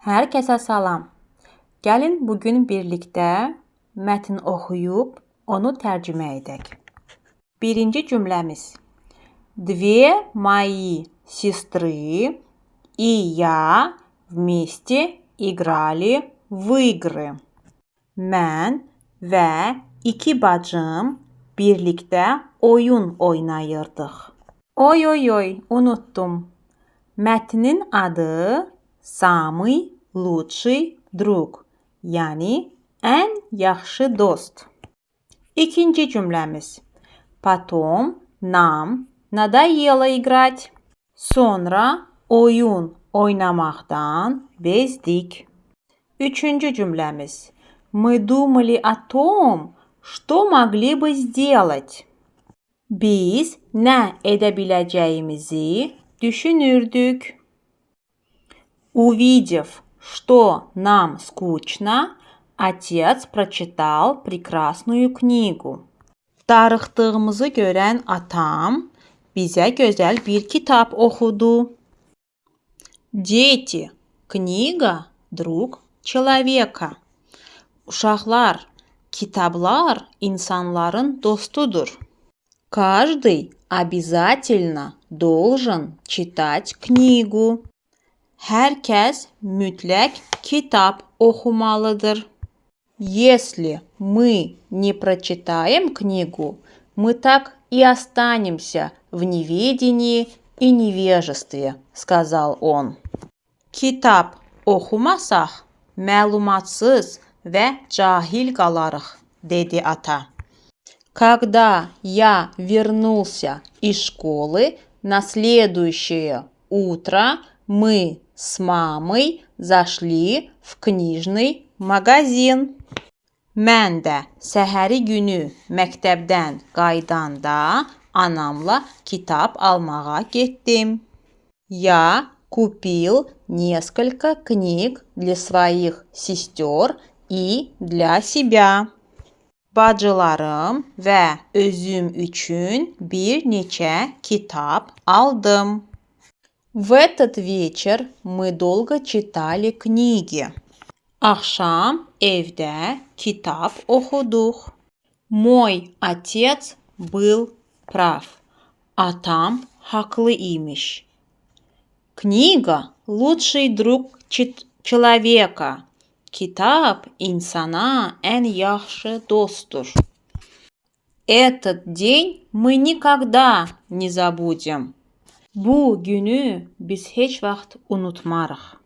Herkese salam. Gəlin bugün birlikdə mətn oxuyub onu tərcümə edək. Birinci cümləmiz. Две мои сестры и я вместе играли в игры. Mən və iki bacım birlikdə oyun oynayırdıq. Oy, unuttum. Mətnin adı Самый лучший друг, yəni ən yaxşı dost. İkinci cümləmiz. Потом нам надоело играть. Sonra oyun oynamaqdan bezdik. Üçüncü cümləmiz. Мы думали о том, что могли бы сделать. Biz nə edə biləcəyimizi düşünürdük. Увидев, что нам скучно, отец прочитал прекрасную книгу. Darıxdığımızı görən atam bizə gözəl bir kitab oxudu. Дети, книга – друг человека. Uşaqlar, kitablar insanların dostudur. Каждый обязательно должен читать книгу. Hər kəs mütləq kitab oxumalıdır. Если мы не прочитаем книгу, мы так и останемся в неведении и невежестве, сказал он. Kitab oxumasaq, məlumatsız və cahil qalarıq, dedi ata. Когда я вернулся из школы, на следующее утро мы с мамой зашли в книжный магазин. Mən də səhəri günü məktəbdən qaydanda anamla kitab almağa getdim. Я купил несколько книг для своих сестер и для себя. Bacılarım və özüm üçün bir neçə kitab aldım. В этот вечер мы долго читали книги. Axşam evdə kitab oxuduq. Мой отец был прав. Atam haqlı imiş. Книга – лучший друг человека. Kitab insana ən yaxşı dostdur. Этот день мы никогда не забудем. Bu günü biz heç vaxt unutmarıq.